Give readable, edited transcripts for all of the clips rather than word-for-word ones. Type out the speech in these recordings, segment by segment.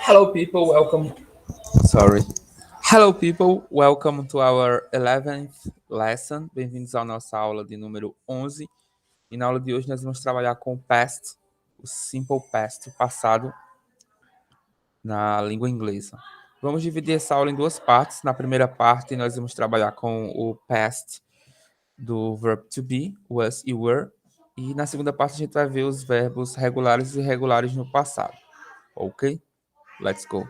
Hello, people. Welcome. Sorry. Hello, people. Welcome to our 11th lesson. Bem-vindos à nossa aula de número 11. E na aula de hoje nós vamos trabalhar com o past, o simple past, o passado na língua inglesa. Vamos dividir essa aula em duas partes. Na primeira parte nós vamos trabalhar com o past do verb to be, was e were. E na segunda parte a gente vai ver os verbos regulares e irregulares no passado. Ok? Let's go.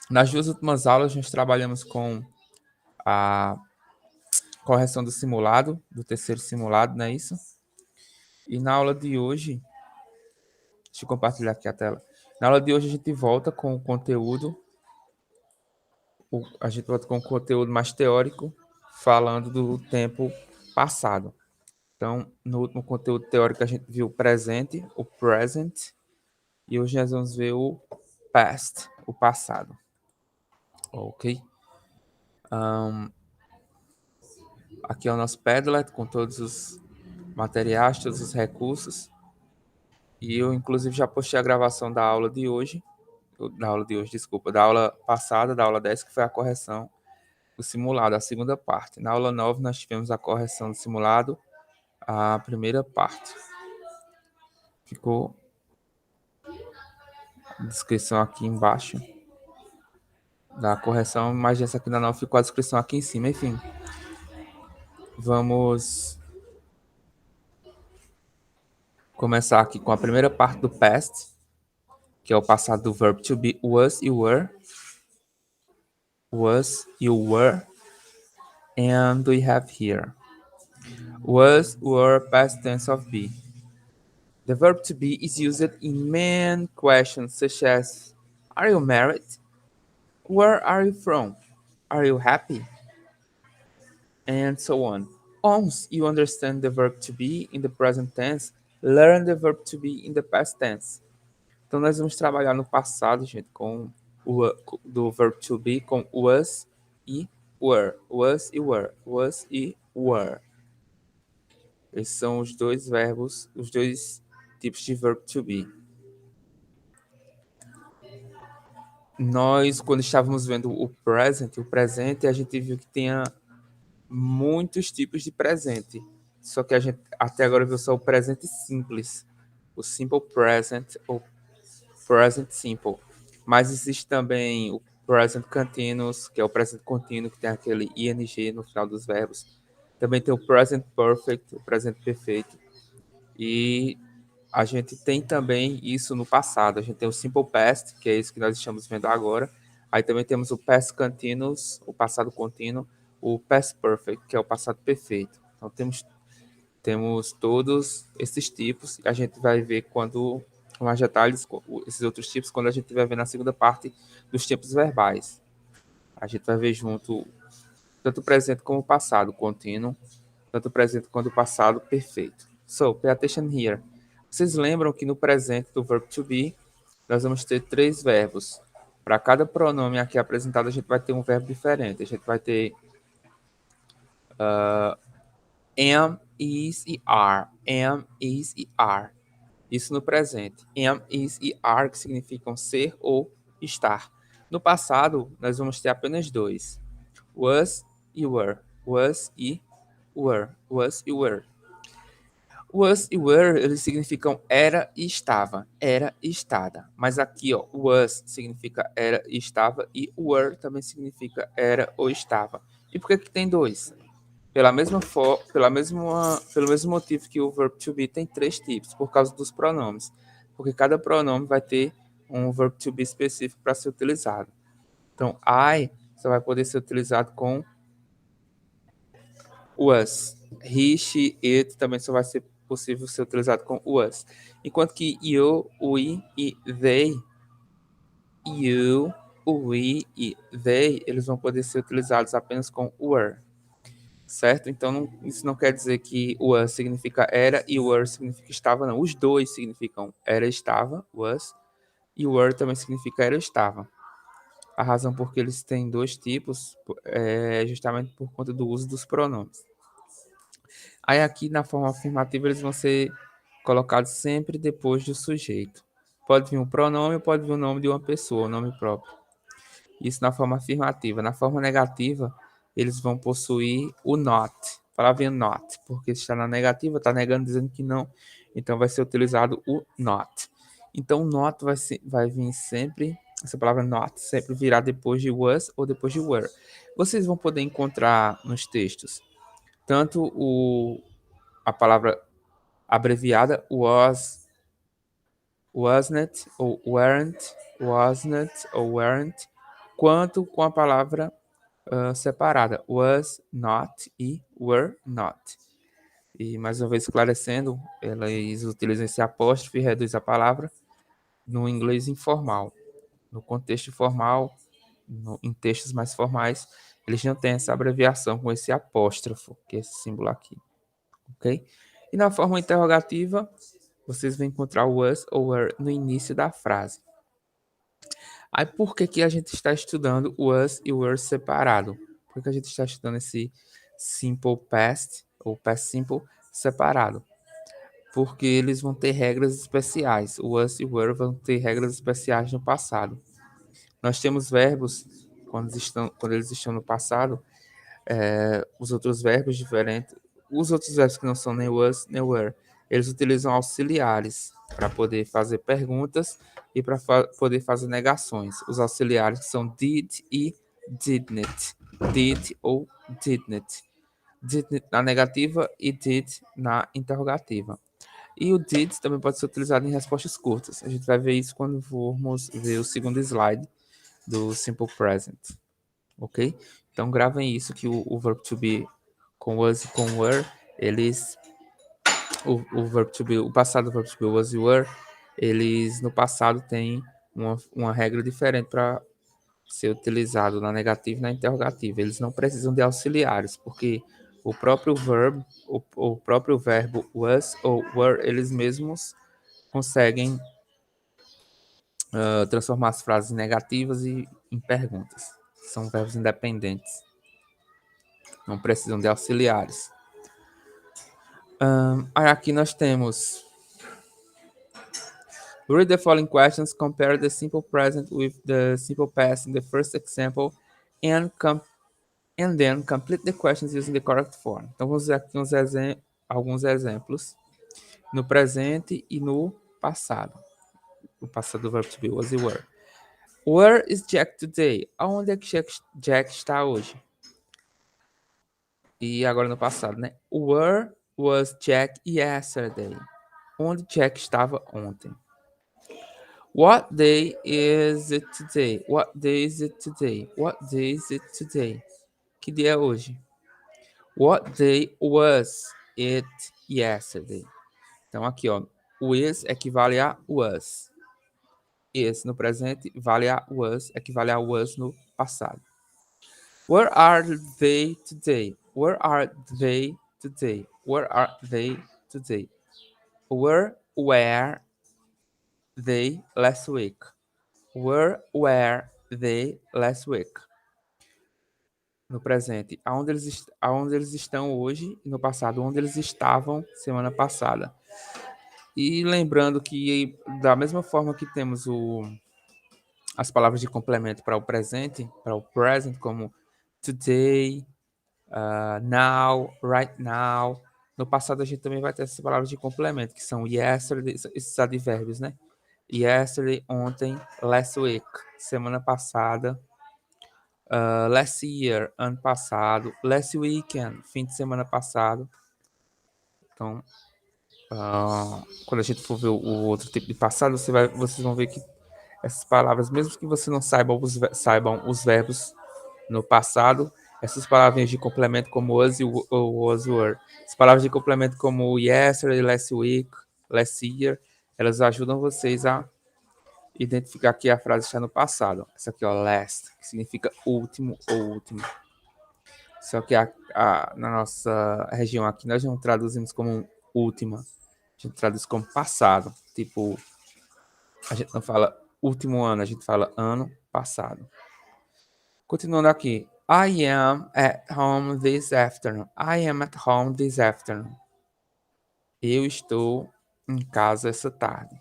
Nas duas últimas aulas, nós trabalhamos com a correção do simulado, do terceiro simulado, não é isso? E na aula de hoje, deixa eu compartilhar aqui a tela. Na aula de hoje, a gente volta com o conteúdo, a gente volta com o conteúdo mais teórico, falando do tempo passado. Então, no último conteúdo teórico, a gente viu o presente, o present, e hoje nós vamos ver o past, o passado. Ok? Aqui é o nosso Padlet com todos os materiais, todos os recursos. E eu, inclusive, já postei a gravação da aula de hoje, desculpa, da aula passada, da aula 10, que foi a correção do simulado, a segunda parte. Na aula 9, nós tivemos a correção do simulado, a primeira parte. Ficou a descrição aqui embaixo da correção, mas essa aqui ainda não ficou a descrição aqui em cima. Enfim, vamos começar aqui com a primeira parte do past, que é o passado do verb to be, was e were. Was e were. And we have here was, were, past tense of be. The verb to be is used in main questions such as are you married? Where are you from? Are you happy? And so on. Once you understand the verb to be in the present tense, learn the verb to be in the past tense. Então nós vamos trabalhar no passado, gente, com o do verb to be com was e were, was e were, was e were. Esses são os dois verbos, os dois tipos de verb to be. Nós, quando estávamos vendo o presente, a gente viu que tinha muitos tipos de presente. Só que a gente até agora viu só o presente simples, o simple present ou present simple. Mas existe também o present continuous, que é o presente contínuo, que tem aquele ing no final dos verbos. Também tem o present perfect, o presente perfeito. E a gente tem também isso no passado. A gente tem o simple past, que é isso que nós estamos vendo agora. Aí também temos o past continuous, o passado contínuo, o past perfect, que é o passado perfeito. Então temos todos esses tipos e a gente vai ver quando com mais detalhes esses outros tipos quando a gente vai ver na segunda parte dos tempos verbais. A gente vai ver junto tanto o presente como o passado contínuo, tanto o presente quanto o passado perfeito. So, pay attention here. Vocês lembram que no presente do verb to be, nós vamos ter três verbos. Para cada pronome aqui apresentado, a gente vai ter um verbo diferente. A gente vai ter am, is e are. Am, is e are. Isso no presente. Am, is e are, que significam ser ou estar. No passado, nós vamos ter apenas dois. Was e were. Was e were. Was e were. Was e were, eles significam era e estava. Era e estada. Mas aqui, ó, was significa era e estava e were também significa era ou estava. E por que que tem dois? Pelo mesmo motivo que o verb to be tem três tipos, por causa dos pronomes. Porque cada pronome vai ter um verb to be específico para ser utilizado. Então, I só vai poder ser utilizado com was. He, she, it também só vai ser possível ser utilizado com was. Enquanto que you, we e they, you, we e they, eles vão poder ser utilizados apenas com were. Certo? Então, isso não quer dizer que was significa era e were significa estava, não. Os dois significam era, estava, was, e were também significa era, estava. A razão por que eles têm dois tipos é justamente por conta do uso dos pronomes. Aí aqui na forma afirmativa eles vão ser colocados sempre depois do sujeito. Pode vir um pronome, pode vir o nome de uma pessoa, o nome próprio. Isso na forma afirmativa. Na forma negativa, eles vão possuir o not. A palavra not, porque se está na negativa, está negando, dizendo que não. Então vai ser utilizado o not. Então o not vai vir sempre, essa palavra not, sempre virá depois de was ou depois de were. Vocês vão poder encontrar nos textos tanto a palavra abreviada was, wasn't ou weren't, quanto com a palavra separada, was not e were not. E mais uma vez esclarecendo, eles utilizam esse apóstrofe e reduz a palavra no inglês informal. No contexto formal, em textos mais formais, eles não têm essa abreviação com esse apóstrofo, que é esse símbolo aqui, ok? E na forma interrogativa, vocês vão encontrar o was ou were no início da frase. Aí por que que a gente está estudando o was e o were separado? Por que a gente está estudando esse simple past ou past simple separado? Porque eles vão ter regras especiais. O was e o were vão ter regras especiais no passado. Nós temos verbos quando eles estão no passado, os outros verbos diferentes, os outros verbos que não são nem was nem were, eles utilizam auxiliares para poder fazer perguntas e para poder fazer negações. Os auxiliares são did e didn't. Did ou didn't. Didn't na negativa e did na interrogativa. E o did também pode ser utilizado em respostas curtas. A gente vai ver isso quando formos ver o segundo slide do Simple Present. Ok? Então gravem isso, que o verb to be com was e com were, eles... O verb to be, o passado do verb to be, was e were, eles no passado têm uma regra diferente para ser utilizado na negativa e na interrogativa. Eles não precisam de auxiliares, porque o próprio verbo, o próprio verbo was ou were, eles mesmos conseguem transformar as frases negativas em perguntas. São verbos independentes. Não precisam de auxiliares. Aqui nós temos read the following questions, compare the simple present with the simple past in the first example, and then complete the questions using the correct form. Então vamos ver aqui alguns exemplos no presente e no passado. O passado do verbo to be, was e were. Where is Jack today? Aonde é que Jack está hoje? E agora no passado, né? Where was Jack yesterday? Onde Jack estava ontem? What day is it today? What day is it today? What day is it today? Que dia é hoje? What day was it yesterday? Então aqui, ó, o is equivale a was. Is no presente vale a was, equivale a was no passado. Where are they today? Where are they today? Where are they today? Where were they last week? Where were they last week? No presente, aonde eles estão hoje, e no passado, onde eles estavam semana passada. E lembrando que, da mesma forma que temos as palavras de complemento para o presente, como today, now, right now. No passado, a gente também vai ter essas palavras de complemento, que são yesterday, esses advérbios, né? Yesterday, ontem, last week, semana passada, last year, ano passado, last weekend, fim de semana passado. Então, quando a gente for ver o outro tipo de passado, vocês vão ver que essas palavras, mesmo que você não saibam os verbos no passado, essas palavras de complemento como was e was were, as palavras de complemento como yesterday, last week, last year, elas ajudam vocês a identificar que a frase está no passado. Essa aqui, ó, last, que significa último ou último. Só que na nossa região aqui, nós não traduzimos como última. A gente traduz como passado. Tipo, a gente não fala último ano, a gente fala ano passado. Continuando aqui. I am at home this afternoon. I am at home this afternoon. Eu estou em casa essa tarde.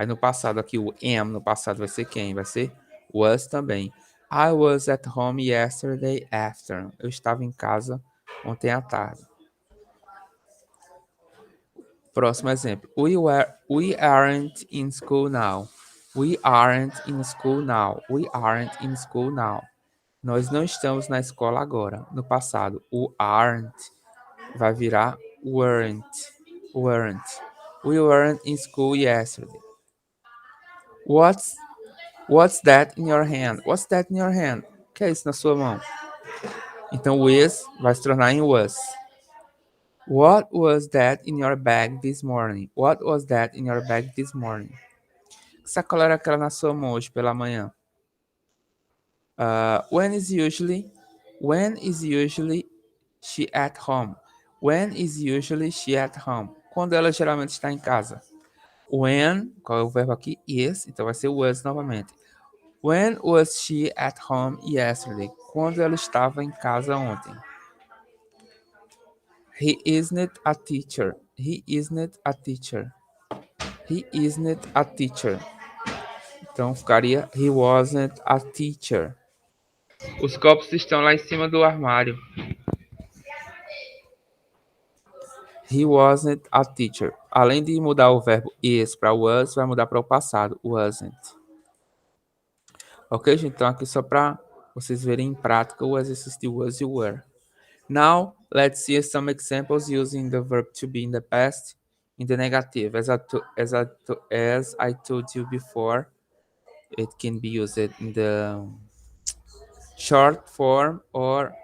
Aí no passado aqui o am no passado vai ser quem? Vai ser was também. I was at home yesterday afternoon. Eu estava em casa ontem à tarde. Próximo exemplo. We aren't in school now. We aren't in school now. We aren't in school now. Nós não estamos na escola agora. No passado, o aren't vai virar weren't. Weren't. We weren't in school yesterday. What's that in your hand? What's that in your hand? O que é isso na sua mão? Então, o is vai se tornar em was. What was that in your bag this morning? What was that in your bag this morning? Que sacola era aquela na sua mão hoje pela manhã? When is usually she at home? When is usually she at home? Quando ela geralmente está em casa? When, qual é o verbo aqui? Is, então vai ser was novamente. When was she at home yesterday? Quando ela estava em casa ontem. He isn't a teacher. He isn't a teacher. He isn't a teacher. Então ficaria he wasn't a teacher. Os copos estão lá em cima do armário. He wasn't a teacher. Além de mudar o verbo is para was, vai mudar para o passado, wasn't. Ok, gente? Então aqui só para vocês verem em prática o exercício de was e were. Now, let's see some examples using the verb to be in the past in the negative. As I told you before, it can be used in the short form or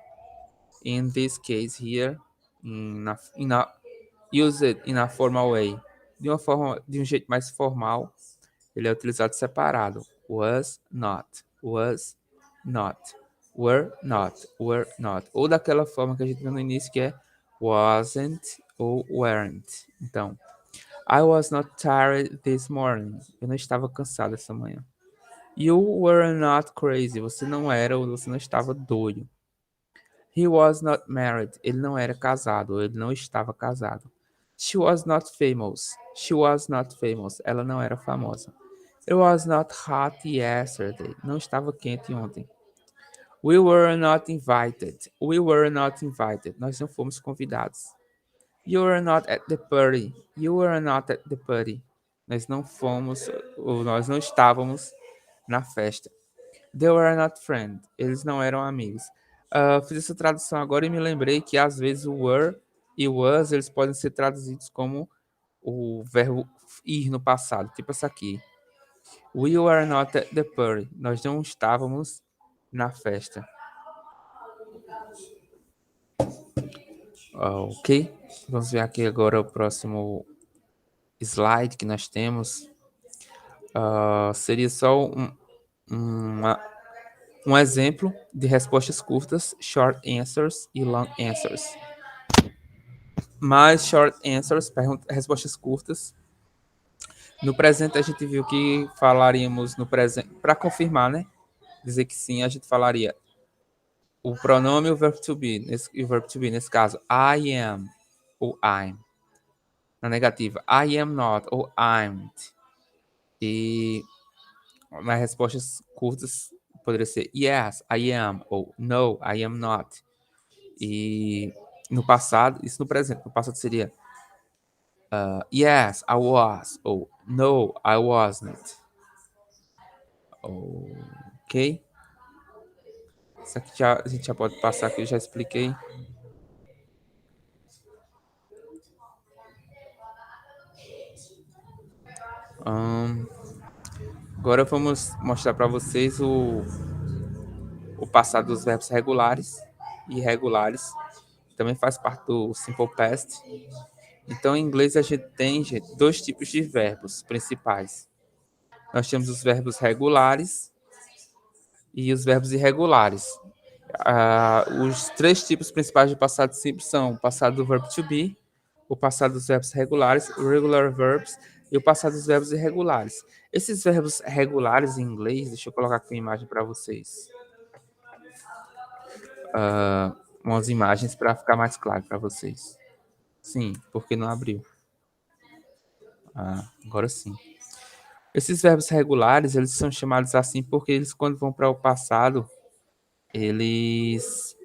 in this case here, use it in a formal way. De um jeito mais formal, ele é utilizado separado. Was not, were not. Ou daquela forma que a gente viu no início, que é wasn't ou weren't. Então, I was not tired this morning. Eu não estava cansado essa manhã. You were not crazy. Você não era ou você não estava doido. He was not married. Ele não era casado, ou ele não estava casado. She was not famous. She was not famous. Ela não era famosa. It was not hot yesterday. Não estava quente ontem. We were not invited. We were not invited. Nós não fomos convidados. You were not at the party. You were not at the party. Nós não fomos, ou nós não estávamos na festa. They were not friends. Eles não eram amigos. Fiz essa tradução agora e me lembrei que às vezes o were e was eles podem ser traduzidos como o verbo ir no passado, tipo essa aqui. We were not at the party. Nós não estávamos na festa. Ok? Vamos ver aqui agora o próximo slide que nós temos. Seria só um exemplo de respostas curtas, short answers e long answers. Mais short answers, respostas curtas. No presente a gente viu que falaríamos no presente, para confirmar, né? Dizer que sim, a gente falaria o pronome e o verbo to be. Nesse caso, I am ou I'm. Na negativa, I am not ou I'm. E nas respostas curtas poderia ser yes, I am ou no, I am not. E no passado, isso no presente, no passado seria yes, I was ou no, I wasn't. Ok? Isso aqui a gente já pode passar aqui, eu já expliquei. Agora vamos mostrar para vocês o passado dos verbos regulares e irregulares. Também faz parte do Simple Past. Então, em inglês, a gente tem, gente, dois tipos de verbos principais. Nós temos os verbos regulares e os verbos irregulares. Os três tipos principais de passado simples são o passado do verbo to be, o passado dos verbos regulares, regular verbs, e o passado dos verbos irregulares. Esses verbos regulares em inglês, deixa eu colocar aqui uma imagem para vocês. Umas imagens para ficar mais claro para vocês. Sim, porque não abriu. Agora sim. Esses verbos regulares, eles são chamados assim porque eles, quando vão para o passado, eles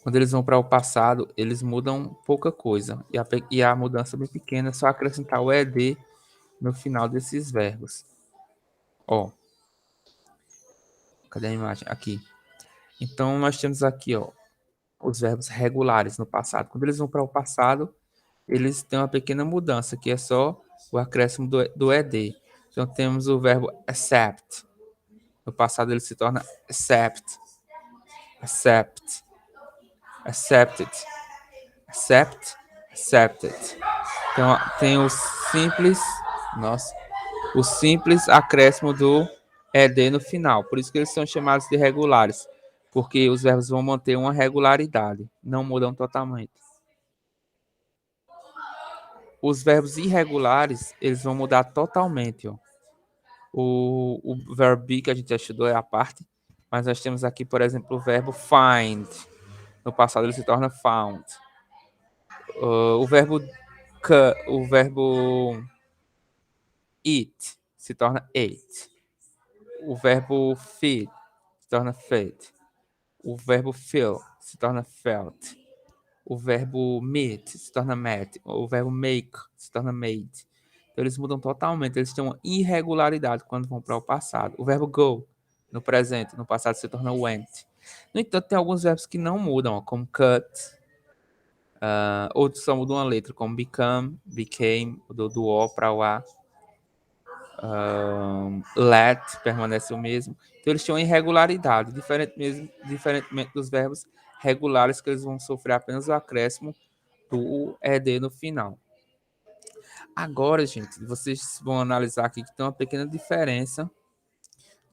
quando eles vão para o passado, eles mudam pouca coisa. E a mudança é bem pequena, é só acrescentar o ed no final desses verbos. Ó, cadê a imagem? Aqui. Então, nós temos aqui, ó, os verbos regulares no passado. Quando eles vão para o passado, eles têm uma pequena mudança, que é só o acréscimo do ed. Então, temos o verbo accept. No passado, ele se torna accept, accept, accepted, accept, accepted. Então, tem o simples, nossa, o simples acréscimo do ed no final. Por isso que eles são chamados de regulares, porque os verbos vão manter uma regularidade, não mudam totalmente. Os verbos irregulares, eles vão mudar totalmente. Ó. O verbo be que a gente já estudou é a parte, mas nós temos aqui, por exemplo, o verbo find. No passado ele se torna found. O verbo eat se torna ate. O verbo feed se torna fed. O verbo feel se torna felt. O verbo meet se torna met. O verbo make se torna made. Então, eles mudam totalmente. Eles têm uma irregularidade quando vão para o passado. O verbo go, no presente, no passado se torna went. No entanto, tem alguns verbos que não mudam, ó, como cut. Outros só mudam uma letra, como become, became, do O para o A. Let permanece o mesmo. Então, eles têm uma irregularidade, diferentemente dos verbos regulares, que eles vão sofrer apenas o acréscimo do ed no final. Agora, gente, vocês vão analisar aqui que tem uma pequena diferença.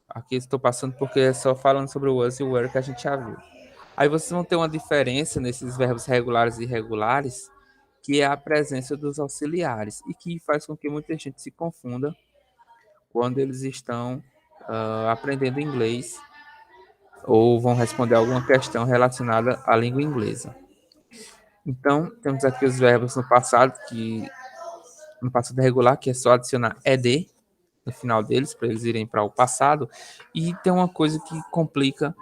Aqui estou passando porque é só falando sobre o was e o were que a gente já viu. Aí vocês vão ter uma diferença nesses verbos regulares e irregulares, que é a presença dos auxiliares, e que faz com que muita gente se confunda quando eles estão aprendendo inglês ou vão responder alguma questão relacionada à língua inglesa. Então, temos aqui os verbos no passado, no passado regular, que é só adicionar ed no final deles, para eles irem para o passado. E tem uma coisa que complica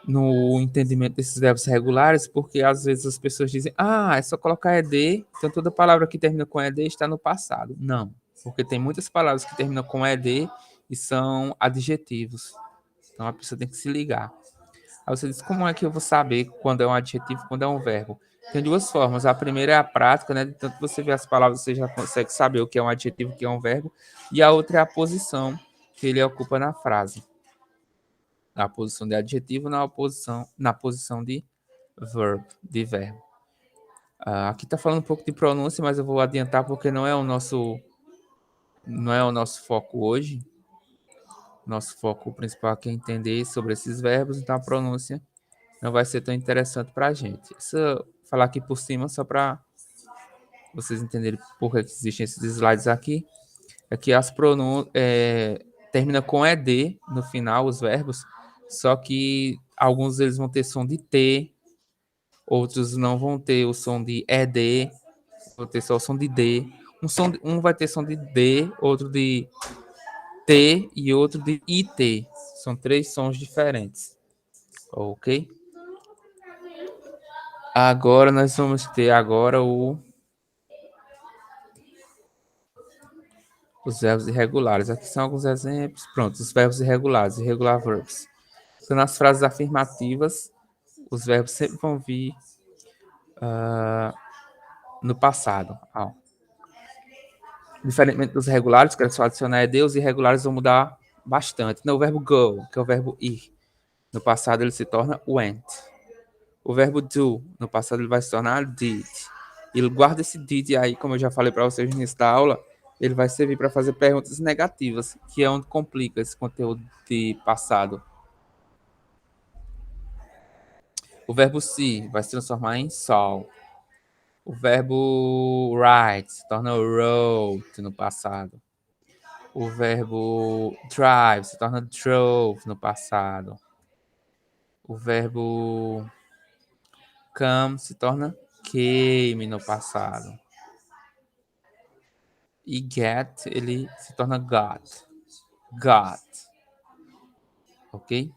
no entendimento desses verbos regulares, porque às vezes as pessoas dizem, é só colocar ed, então toda palavra que termina com ed está no passado. Não, porque tem muitas palavras que terminam com ed e são adjetivos. Então a pessoa tem que se ligar. Aí você diz, como é que eu vou saber quando é um adjetivo e quando é um verbo? Tem duas formas. A primeira é a prática, né? De tanto você ver as palavras, você já consegue saber o que é um adjetivo e o que é um verbo. E a outra é a posição que ele ocupa na frase. Na posição de adjetivo, na posição de verb, de verbo. Aqui está falando um pouco de pronúncia, mas eu vou adiantar porque não é o nosso foco hoje. Nosso foco principal aqui é entender sobre esses verbos, então a pronúncia não vai ser tão interessante para a gente. Se eu falar aqui por cima, só para vocês entenderem por que existem esses slides aqui, é que as pronúncias termina com ed no final, os verbos, só que alguns deles vão ter som de T, outros não vão ter o som de ed, vão ter só o som de D. Um vai ter som de D, outro de T e outro de IT. São três sons diferentes. Ok? Agora nós vamos ter os verbos irregulares. Aqui são alguns exemplos. Pronto, os verbos irregulares, irregular verbs. Então, nas frases afirmativas, os verbos sempre vão vir no passado. Diferentemente dos regulares, que é só adicionar ed, os irregulares vão mudar bastante. No verbo go, que é o verbo ir, no passado ele se torna went. O verbo do, no passado ele vai se tornar did. E guarda esse did aí, como eu já falei para vocês no início da aula, ele vai servir para fazer perguntas negativas, que é onde complica esse conteúdo de passado. O verbo see vai se transformar em saw. O verbo write se torna wrote no passado. O verbo drive se torna drove no passado. O verbo come se torna came no passado. E get, ele se torna got. Got. Ok?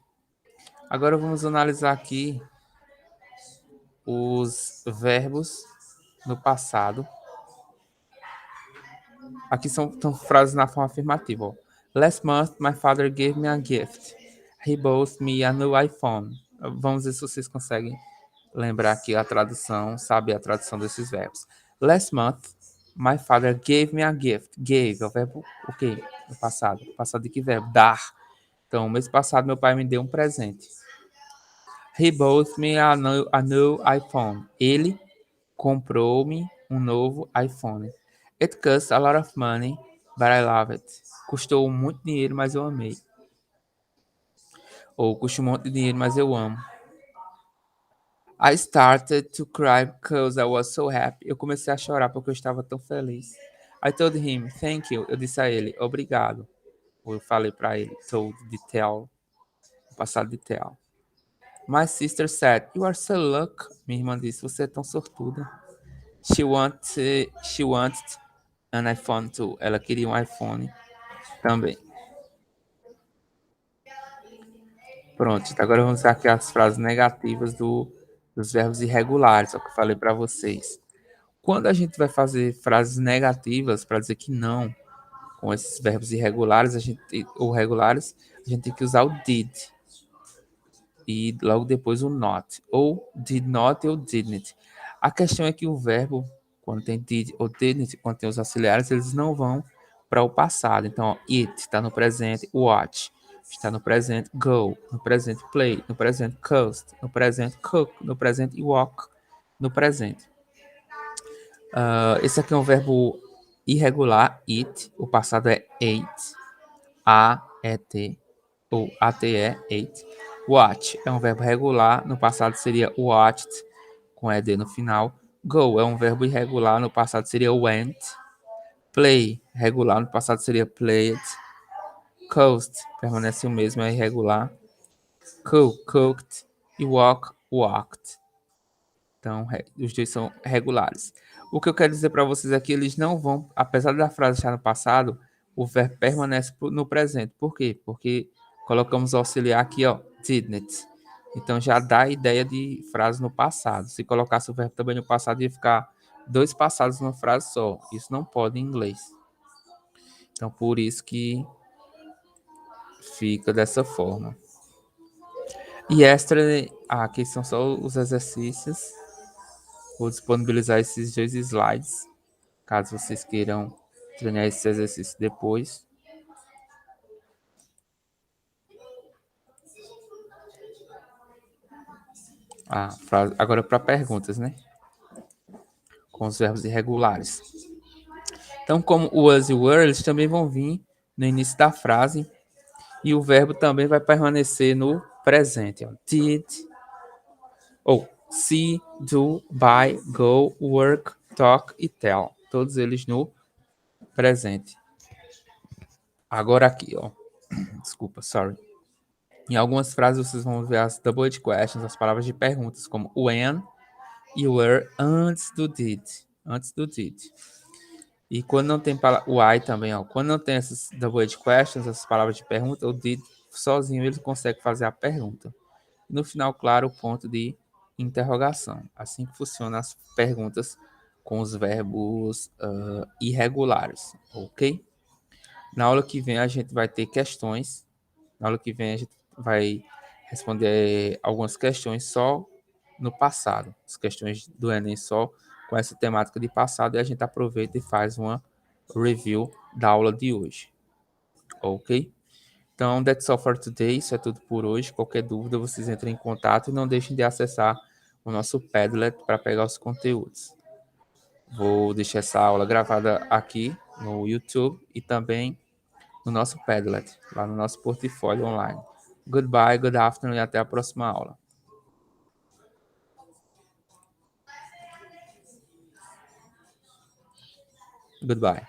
Agora vamos analisar aqui os verbos no passado. Aqui são frases na forma afirmativa. Ó. Last month, my father gave me a gift. He bought me a new iPhone. Vamos ver se vocês conseguem lembrar aqui a tradução, saber a tradução desses verbos. Last month, my father gave me a gift. Gave é o verbo o quê? No passado. Passado de que verbo? Dar. Então, mês passado, meu pai me deu um presente. He bought me a new iPhone. Ele comprou-me um novo iPhone. It cost a lot of money, but I love it. Custou muito dinheiro, mas eu amei. Ou custa um monte de dinheiro, mas eu amo. I started to cry because I was so happy. Eu comecei a chorar porque eu estava tão feliz. I told him, thank you. Eu disse a ele, obrigado. Eu falei para ele, told, de tell, passado de tell. My sister said, you are so lucky. Minha irmã disse, você é tão sortuda. She wanted an iPhone too. Ela queria um iPhone também. Pronto, agora vamos ver aqui as frases negativas dos verbos irregulares, é o que eu falei para vocês. Quando a gente vai fazer frases negativas para dizer que não, com esses verbos irregulares, ou regulares, a gente tem que usar o did. E logo depois o not. Ou did not ou didn't. A questão é que o verbo, quando tem did ou didn't, quando tem os auxiliares, eles não vão para o passado. Então, ó, it está no presente, watch está no presente, go, no presente, play, no presente, coast, no presente, cook, no presente, walk, no presente. Esse aqui é um verbo irregular, it, o passado é ate, A-E-T, ou A-T-E, ate. Watch é um verbo regular, no passado seria watched, com ED no final. Go é um verbo irregular, no passado seria went. Play, regular, no passado seria played. Coast, permanece o mesmo, é irregular. Cook, cooked. E walk, walked. Então, os dois são regulares. O que eu quero dizer para vocês aqui, eles não vão, apesar da frase estar no passado, o verbo permanece no presente. Por quê? Porque colocamos o auxiliar aqui, ó, didn't. Então, já dá a ideia de frase no passado. Se colocasse o verbo também no passado, ia ficar dois passados numa frase só. Isso não pode em inglês. Então, por isso que fica dessa forma. E yesterday, aqui são só os exercícios. Vou disponibilizar esses dois slides, caso vocês queiram treinar esse exercício depois. Agora para perguntas, né? Com os verbos irregulares. Então, como o was e o were, eles também vão vir no início da frase. E o verbo também vai permanecer no presente. Ó. Did, ou see, do, buy, go, work, talk e tell. Todos eles no presente. Agora aqui, ó. Desculpa, sorry. Em algumas frases vocês vão ver as double questions, as palavras de perguntas, como when e were antes do did. Antes do did. E quando não tem o I também, ó. Quando não tem essas double questions, essas palavras de pergunta, o did sozinho ele consegue fazer a pergunta. E no final, claro, o ponto de interrogação. Assim que funcionam as perguntas com os verbos irregulares, ok? Na aula que vem a gente vai ter questões. Na aula que vem a gente vai responder algumas questões só no passado. As questões do Enem só com essa temática de passado e a gente aproveita e faz uma review da aula de hoje. Ok? Então, that's all for today. Isso é tudo por hoje. Qualquer dúvida, vocês entrem em contato e não deixem de acessar o nosso Padlet para pegar os conteúdos. Vou deixar essa aula gravada aqui no YouTube e também no nosso Padlet, lá no nosso portfólio online. Goodbye, good afternoon e até a próxima aula. Goodbye.